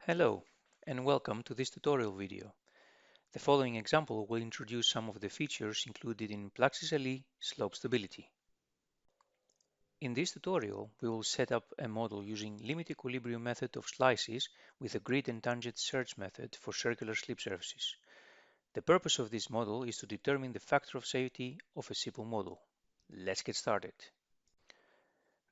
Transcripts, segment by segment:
Hello, and welcome to this tutorial video. The following example will introduce some of the features included in PLAXIS LE slope stability. In this tutorial, we will set up a model using limit equilibrium method of slices with a grid and tangent search method for circular slip surfaces. The purpose of this model is to determine the factor of safety of a simple model. Let's get started.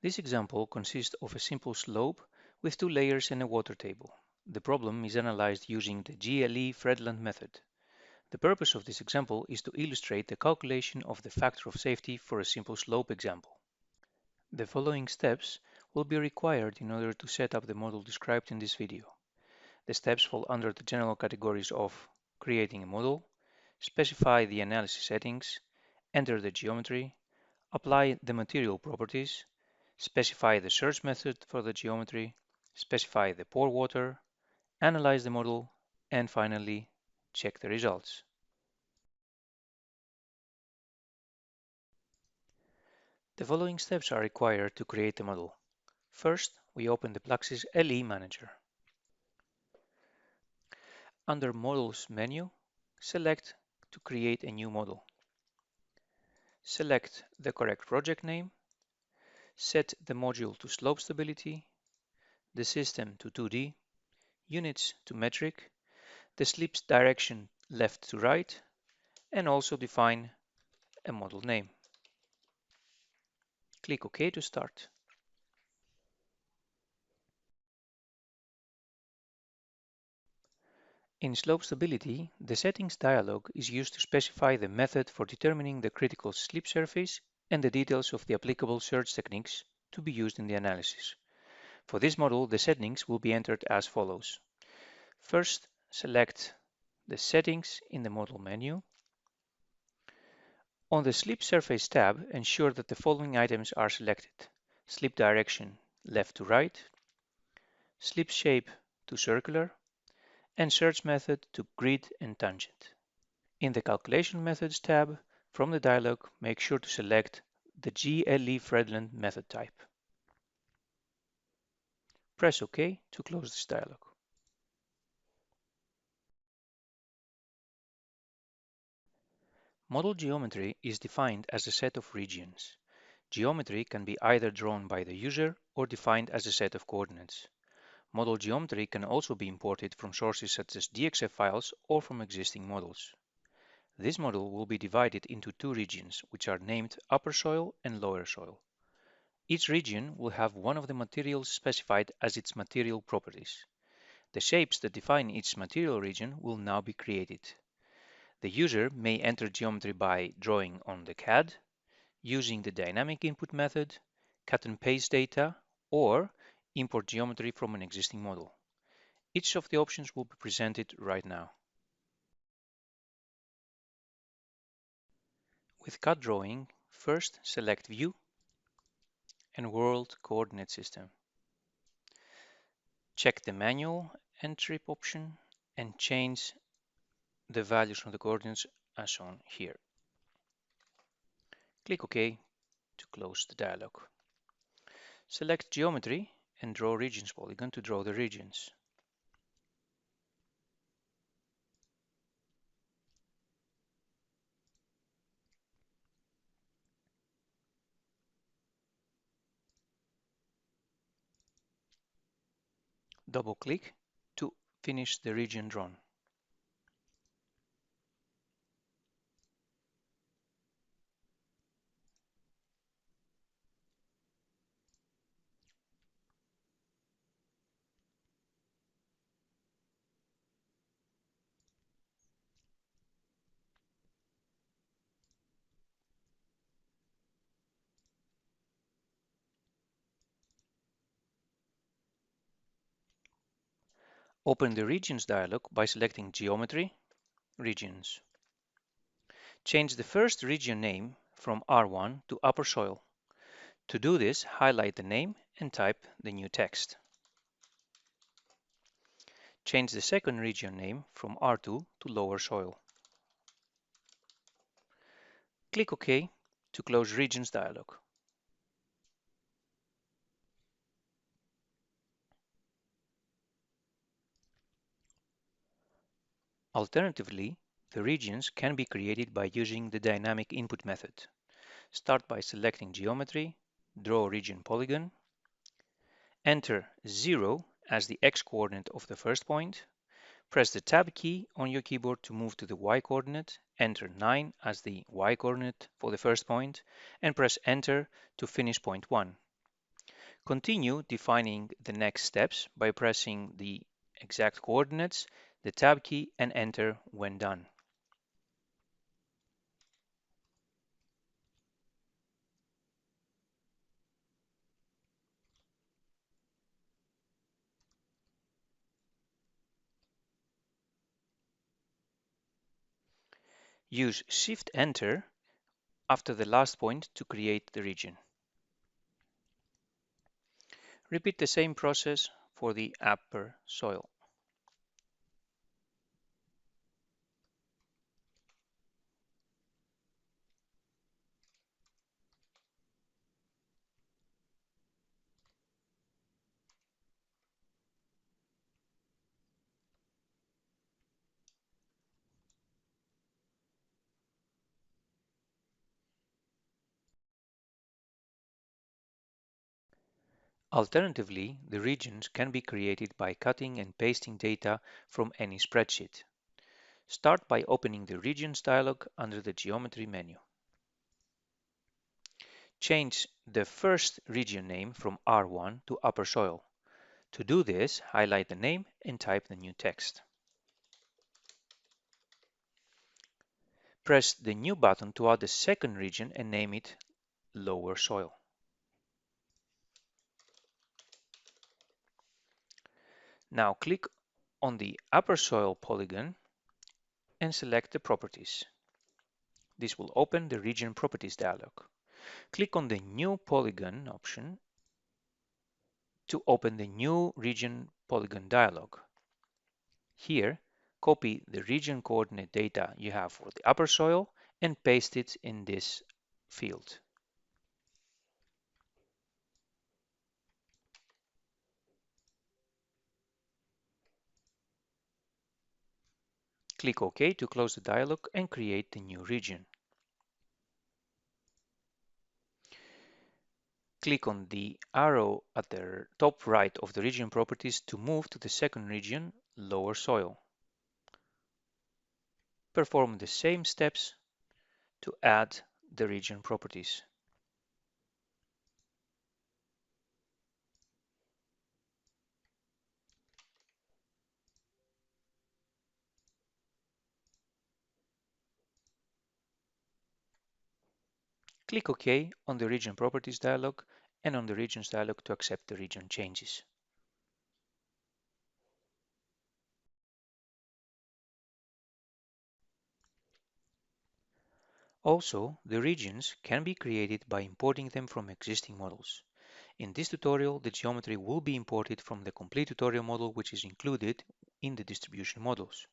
This example consists of a simple slope with two layers and a water table. The problem is analyzed using the GLE Fredlund method. The purpose of this example is to illustrate the calculation of the factor of safety for a simple slope example. The following steps will be required in order to set up the model described in this video. The steps fall under the general categories of creating a model, specify the analysis settings, enter the geometry, apply the material properties, specify the search method for the geometry, specify the pore water, analyze the model, and finally, check the results. The following steps are required to create the model. First, we open the PLAXIS LE Manager. Under Models menu, select to create a new model. Select the correct project name, set the module to slope stability, the system to 2D, units to metric, the slip's direction left to right, and also define a model name. Click OK to start. In slope stability, the settings dialog is used to specify the method for determining the critical slip surface and the details of the applicable search techniques to be used in the analysis. For this model, the settings will be entered as follows. First, select the settings in the model menu. On the Slip Surface tab, ensure that the following items are selected: slip direction left to right, slip shape to circular, and search method to grid and tangent. In the Calculation Methods tab, from the dialog, make sure to select the GLE Fredlund method type. Press OK to close this dialog. Model geometry is defined as a set of regions. Geometry can be either drawn by the user or defined as a set of coordinates. Model geometry can also be imported from sources such as DXF files or from existing models. This model will be divided into two regions, which are named upper soil and lower soil. Each region will have one of the materials specified as its material properties. The shapes that define each material region will now be created. The user may enter geometry by drawing on the CAD, using the dynamic input method, cut and paste data, or import geometry from an existing model. Each of the options will be presented right now. With CAD drawing, first select View and World Coordinate System. Check the manual and trip option and change the values from the coordinates as shown here. Click OK to close the dialog. Select Geometry and Draw Regions polygon to draw the regions. Double-click to finish the region drawn. Open the Regions dialog by selecting Geometry, Regions. Change the first region name from R1 to Upper Soil. To do this, highlight the name and type the new text. Change the second region name from R2 to Lower Soil. Click OK to close Regions dialog. Alternatively, the regions can be created by using the dynamic input method. Start by selecting geometry, draw region polygon, enter 0 as the x-coordinate of the first point, press the Tab key on your keyboard to move to the y-coordinate, enter 9 as the y-coordinate for the first point, and press Enter to finish point 1. Continue defining the next steps by pressing the exact coordinates, the Tab key, and Enter when done. Use Shift-Enter after the last point to create the region. Repeat the same process for the upper soil. Alternatively, the regions can be created by cutting and pasting data from any spreadsheet. Start by opening the Regions dialog under the Geometry menu. Change the first region name from R1 to Upper Soil. To do this, highlight the name and type the new text. Press the New button to add the second region and name it Lower Soil. Now click on the Upper Soil polygon and select the properties. This will open the Region Properties dialog. Click on the New Polygon option to open the New Region Polygon dialog. Here, copy the region coordinate data you have for the upper soil and paste it in this field. Click OK to close the dialog and create the new region. Click on the arrow at the top right of the region properties to move to the second region, lower soil. Perform the same steps to add the region properties. Click OK on the Region Properties dialog and on the Regions dialog to accept the region changes. Also, the regions can be created by importing them from existing models. In this tutorial, the geometry will be imported from the complete tutorial model, which is included in the distribution models.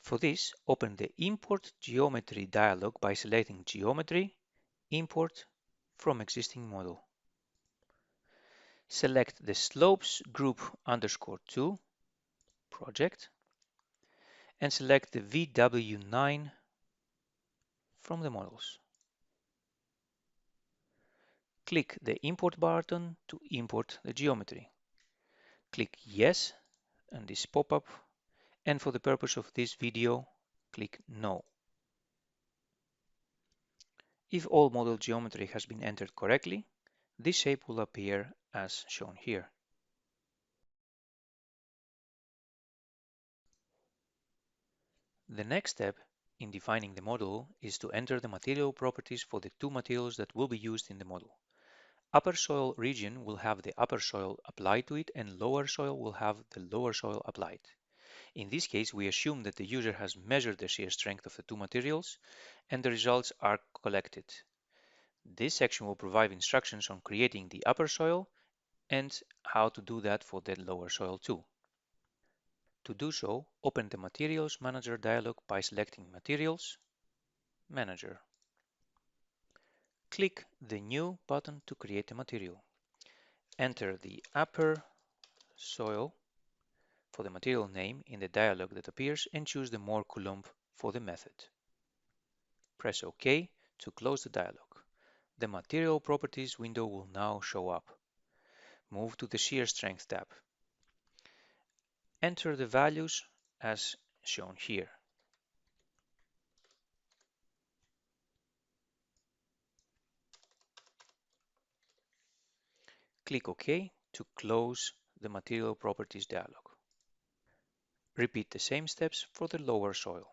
For this, open the Import Geometry dialog by selecting Geometry, Import from Existing Model. Select the Slopes Group _2 project and select the VW9 from the models. Click the Import button to import the geometry. Click Yes on this pop-up, and for the purpose of this video, click No. If all model geometry has been entered correctly, this shape will appear as shown here. The next step in defining the model is to enter the material properties for the two materials that will be used in the model. Upper soil region will have the upper soil applied to it, and lower soil will have the lower soil applied. In this case, we assume that the user has measured the shear strength of the two materials and the results are collected. This section will provide instructions on creating the upper soil and how to do that for the lower soil too. To do so, open the Materials Manager dialog by selecting Materials, Manager. Click the New button to create a material. Enter the upper soil for the material name in the dialog that appears and choose the more Coulomb for the method. Press OK to close the dialog. The Material Properties window will now show up. Move to the Shear Strength tab. Enter the values as shown here. Click OK to close the Material Properties dialog. Repeat the same steps for the lower soil.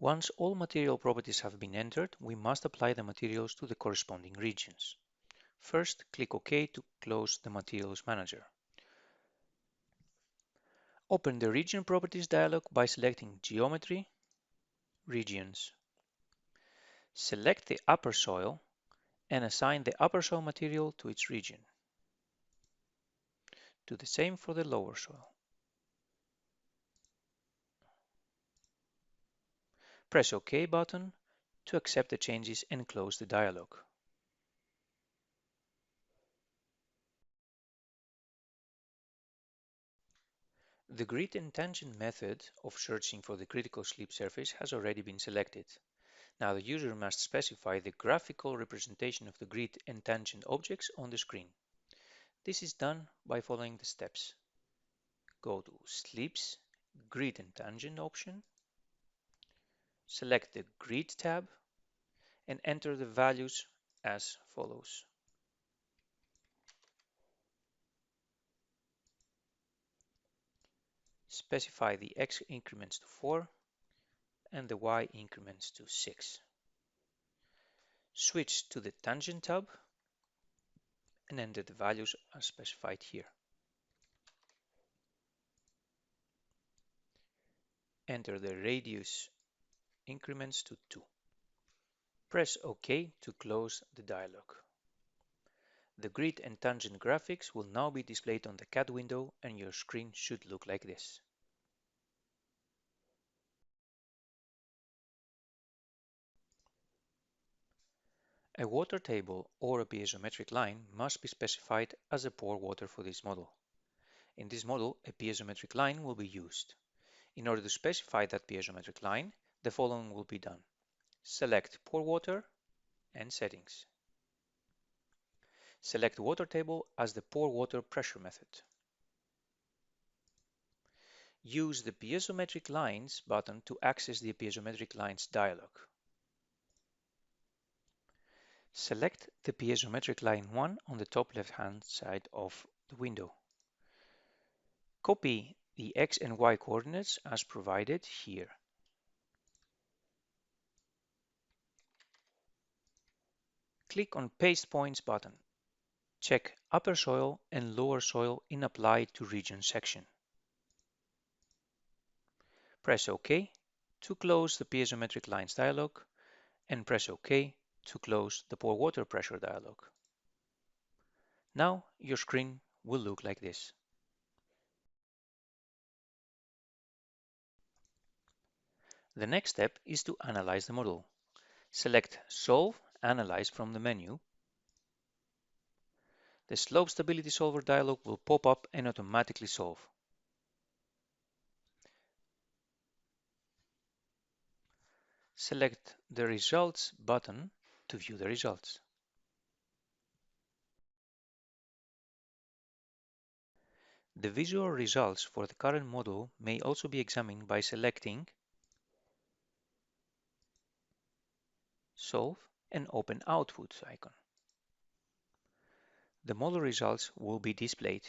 Once all material properties have been entered, we must apply the materials to the corresponding regions. First, click OK to close the Materials Manager. Open the Region Properties dialog by selecting Geometry, Regions. Select the upper soil and assign the upper soil material to its region. Do the same for the lower soil. Press OK button to accept the changes and close the dialog. The grid and tangent method of searching for the critical slip surface has already been selected. Now the user must specify the graphical representation of the grid and tangent objects on the screen. This is done by following the steps. Go to Slips, Grid and Tangent option, select the Grid tab, and enter the values as follows. Specify the X increments to 4 and the Y increments to 6. Switch to the Tangent tab and enter the values as specified here. Enter the radius increments to 2. Press OK to close the dialog. The grid and tangent graphics will now be displayed on the CAD window and your screen should look like this. A water table or a piezometric line must be specified as a pore water for this model. In this model, a piezometric line will be used. In order to specify that piezometric line, the following will be done. Select pore water and settings. Select water table as the pore water pressure method. Use the piezometric lines button to access the piezometric lines dialog. Select the piezometric line 1 on the top left-hand side of the window. Copy the X and Y coordinates as provided here. Click on Paste Points button. Check Upper Soil and Lower Soil in Apply to Region section. Press OK to close the piezometric lines dialog and press OK to close the pore water pressure dialog. Now your screen will look like this. The next step is to analyze the model. Select Solve, Analyze from the menu. The Slope Stability Solver dialog will pop up and automatically solve. Select the Results button to view the results. The visual results for the current model may also be examined by selecting Solve and Open Output icon. The model results will be displayed.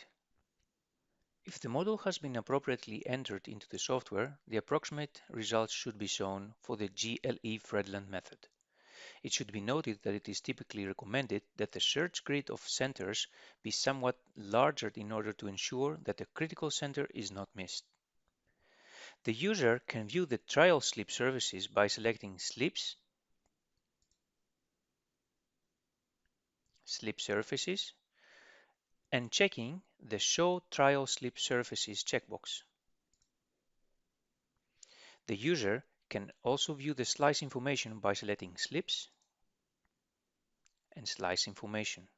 If the model has been appropriately entered into the software, the approximate results should be shown for the GLE Fredlund method. It should be noted that it is typically recommended that the search grid of centers be somewhat larger in order to ensure that the critical center is not missed. The user can view the trial slip surfaces by selecting Slips, Slip Surfaces, and checking the Show Trial Slip Surfaces checkbox. The user can also view the slice information by selecting Slips and Slice Information.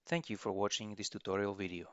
Thank you for watching this tutorial video.